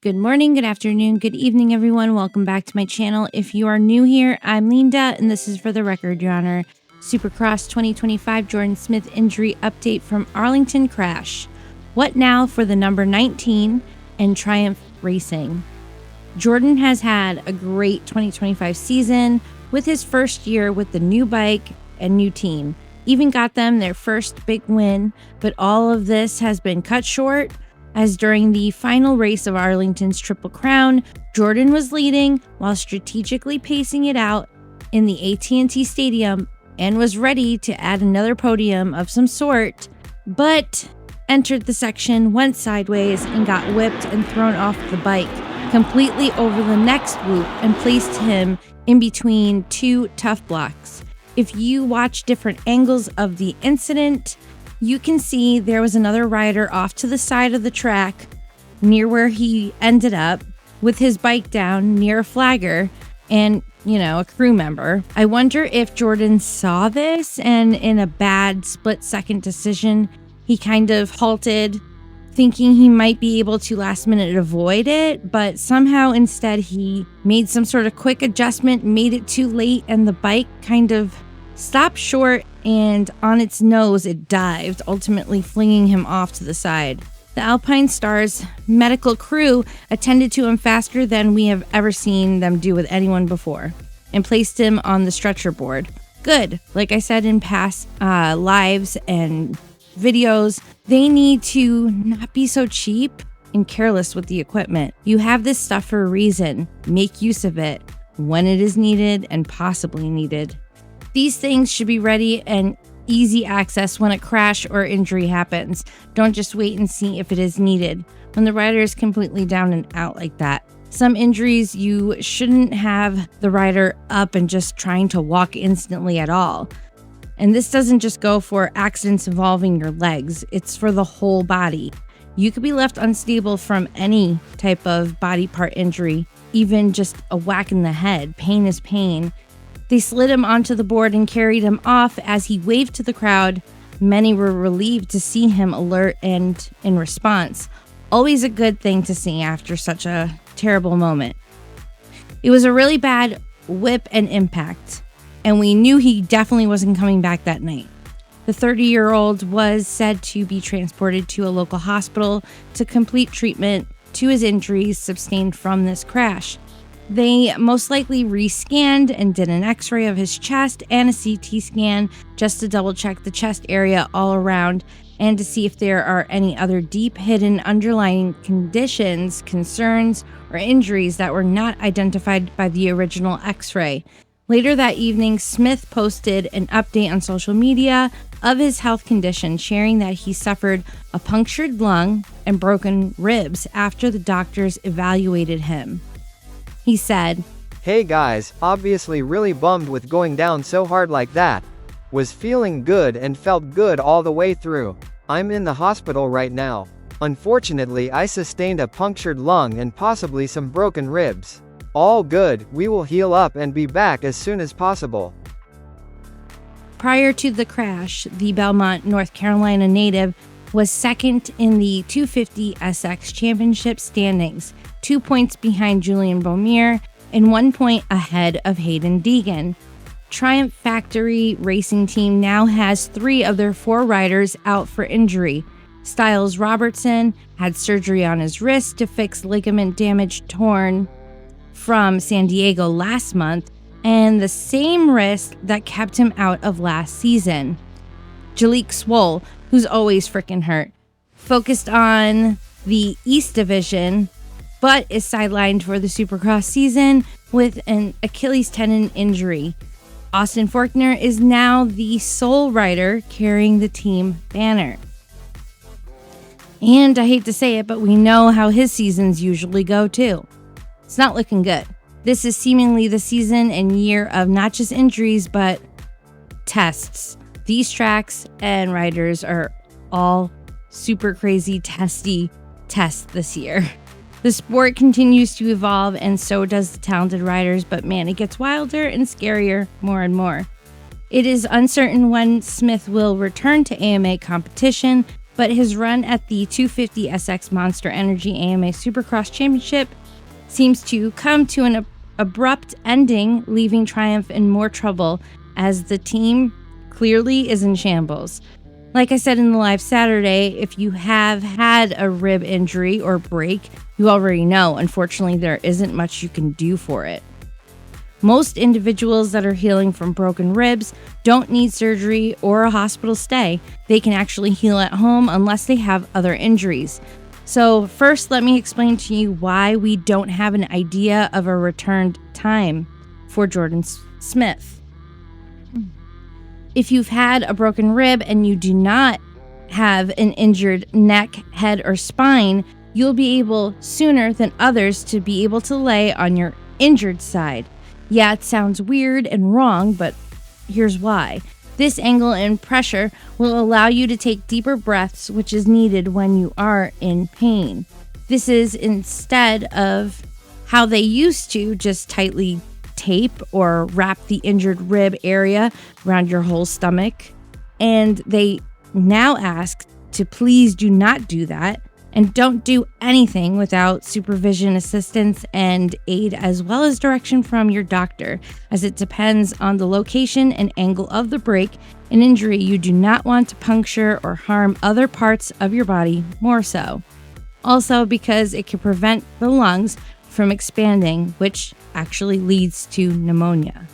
Good morning, good afternoon, good evening, everyone. Welcome back to my channel. If you are new here, I'm Leenda, and this is For the Record, Your Honor. Supercross 2025 Jordan Smith injury update from Arlington crash. What now for the number 19 and Triumph Racing? Jordan has had a great 2025 season with his first year with the new bike and new team. Even got them their first big win, but all of this has been cut short as during the final race of Arlington's Triple Crown, Jordan was leading while strategically pacing it out in the AT&T Stadium and was ready to add another podium of some sort, but entered the section, went sideways, and got whipped and thrown off the bike, completely over the next loop and placed him in between two tuff blocks. If you watch different angles of the incident, you can see there was another rider off to the side of the track near where he ended up with his bike down near a flagger and, a crew member. I wonder if Jordan saw this and in a bad split-second decision, he kind of halted, thinking he might be able to last minute avoid it, but somehow instead he made some sort of quick adjustment, made it too late, and the bike kind of stopped short and on its nose it dived, ultimately flinging him off to the side. The Alpine Stars medical crew attended to him faster than we have ever seen them do with anyone before and placed him on the stretcher board. Good. Like I said in past lives and videos, they need to not be so cheap and careless with the equipment. You have this stuff for a reason. Make use of it when it is needed and possibly needed. These things should be ready and easy access when a crash or injury happens. Don't just wait and see if it is needed when the rider is completely down and out like that. Some injuries, you shouldn't have the rider up and just trying to walk instantly at all. And this doesn't just go for accidents involving your legs, it's for the whole body. You could be left unstable from any type of body part injury, even just a whack in the head. Pain is pain. They slid him onto the board and carried him off as he waved to the crowd. Many were relieved to see him alert and in response. Always a good thing to see after such a terrible moment. It was a really bad whip and impact, and we knew he definitely wasn't coming back that night. The 30-year-old was said to be transported to a local hospital to complete treatment to his injuries sustained from this crash. They most likely rescanned and did an x-ray of his chest and a CT scan just to double check the chest area all around and to see if there are any other deep hidden underlying conditions, concerns, or injuries that were not identified by the original x-ray. Later that evening, Smith posted an update on social media of his health condition, sharing that he suffered a punctured lung and broken ribs after the doctors evaluated him. He said, "Hey guys, obviously really bummed with going down so hard like that. Was feeling good and felt good all the way through. I'm in the hospital right now. Unfortunately, I sustained a punctured lung and possibly some broken ribs. All good, we will heal up and be back as soon as possible." Prior to the crash, the Belmont, North Carolina native was second in the 250 SX Championship standings, 2 points behind Julian Beaumier and 1 point ahead of Haiden Deegan. Triumph Factory Racing Team now has 3 of their 4 riders out for injury. Styles Robertson had surgery on his wrist to fix ligament damage torn from San Diego last month, and the same wrist that kept him out of last season. Jalik Swoll, who's always freaking hurt, focused on the East Division, but is sidelined for the Supercross season with an Achilles tendon injury. Austin Forkner is now the sole rider carrying the team banner. And I hate to say it, but we know how his seasons usually go too. It's not looking good. This is seemingly the season and year of not just injuries, but tests. These tracks and riders are all super crazy testy tests this year. The sport continues to evolve, and so does the talented riders, but man, it gets wilder and scarier more and more. It is uncertain when Smith will return to AMA competition, but his run at the 250SX Monster Energy AMA Supercross Championship seems to come to an abrupt ending, leaving Triumph in more trouble as the team clearly is in shambles. Like I said in the live Saturday, if you have had a rib injury or break, you already know, unfortunately, there isn't much you can do for it. Most individuals that are healing from broken ribs don't need surgery or a hospital stay. They can actually heal at home unless they have other injuries. So first, let me explain to you why we don't have an idea of a return time for Jordan Smith. If you've had a broken rib and you do not have an injured neck, head, or spine, you'll be able sooner than others to be able to lay on your injured side. Yeah, it sounds weird and wrong, but here's why. This angle and pressure will allow you to take deeper breaths, which is needed when you are in pain. This is instead of how they used to just tightly tape or wrap the injured rib area around your whole stomach. And they now ask to please do not do that. And don't do anything without supervision, assistance, and aid, as well as direction from your doctor, as it depends on the location and angle of the break and injury. You do not want to puncture or harm other parts of your body more so. Also, because it can prevent the lungs from expanding, which actually leads to pneumonia.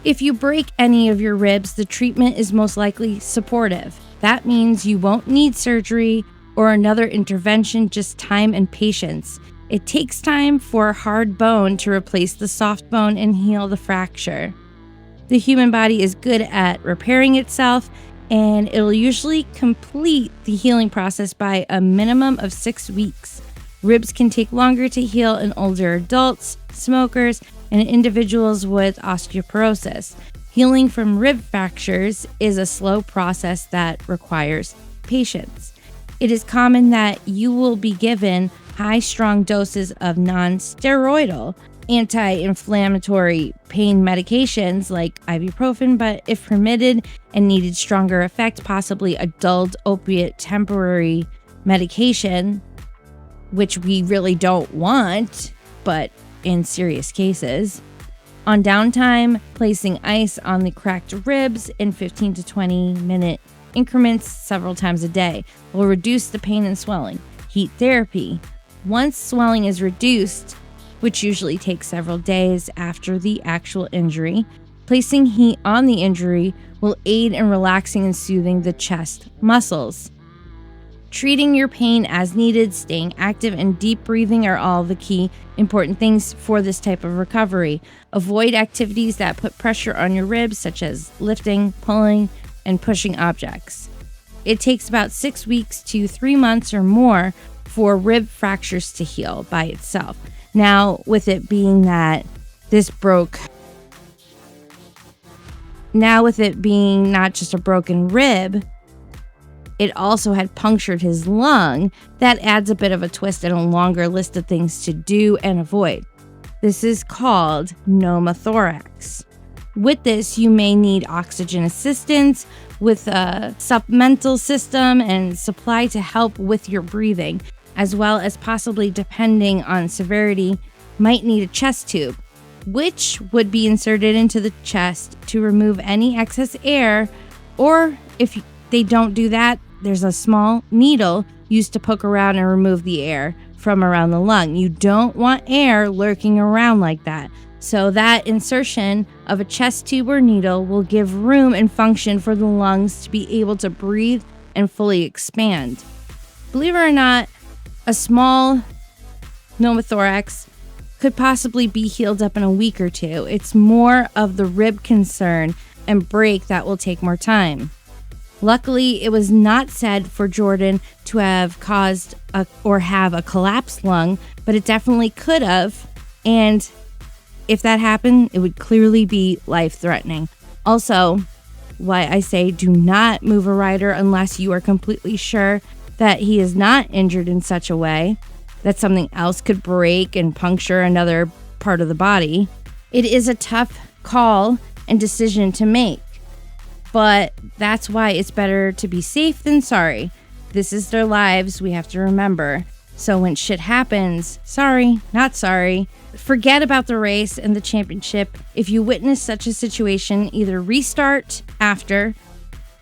If you break any of your ribs, the treatment is most likely supportive. That means you won't need surgery or another intervention, just time and patience. It takes time for a hard bone to replace the soft bone and heal the fracture. The human body is good at repairing itself, and it'll usually complete the healing process by a minimum of 6 weeks. Ribs can take longer to heal in older adults, smokers, and individuals with osteoporosis. Healing from rib fractures is a slow process that requires patience. It is common that you will be given high, strong doses of non-steroidal anti-inflammatory pain medications like ibuprofen, but if permitted and needed stronger effect, possibly a dulled opiate temporary medication, which we really don't want, but in serious cases. On downtime, placing ice on the cracked ribs in 15 to 20 minute increments several times a day will reduce the pain and swelling. Heat therapy. Once swelling is reduced, which usually takes several days after the actual injury, placing heat on the injury will aid in relaxing and soothing the chest muscles. Treating your pain as needed, staying active, and deep breathing are all the key important things for this type of recovery. Avoid activities that put pressure on your ribs, such as lifting, pulling, and pushing objects. It takes about 6 weeks to 3 months or more for rib fractures to heal by itself. Now, with it being not just a broken rib, it also had punctured his lung. That adds a bit of a twist and a longer list of things to do and avoid. This is called pneumothorax. With this, you may need oxygen assistance with a supplemental system and supply to help with your breathing, as well as possibly, depending on severity, might need a chest tube, which would be inserted into the chest to remove any excess air, or if they don't do that, there's a small needle used to poke around and remove the air from around the lung. You don't want air lurking around like that. So that insertion of a chest tube or needle will give room and function for the lungs to be able to breathe and fully expand. Believe it or not, a small pneumothorax could possibly be healed up in a week or two. It's more of the rib concern and break that will take more time. Luckily, it was not said for Jordan to have caused have a collapsed lung, but it definitely could have. And if that happened, it would clearly be life-threatening. Also, why I say do not move a rider unless you are completely sure that he is not injured in such a way that something else could break and puncture another part of the body. It is a tough call and decision to make, but that's why it's better to be safe than sorry. This is their lives, we have to remember. So when shit happens, sorry, not sorry. Forget about the race and the championship. If you witness such a situation, either restart after,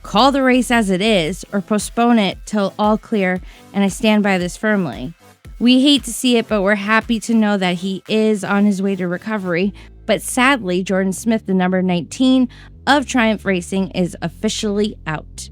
call the race as it is, or postpone it till all clear, and I stand by this firmly. We hate to see it, but we're happy to know that he is on his way to recovery. But sadly, Jordan Smith, the number 19 of Triumph Racing, is officially out.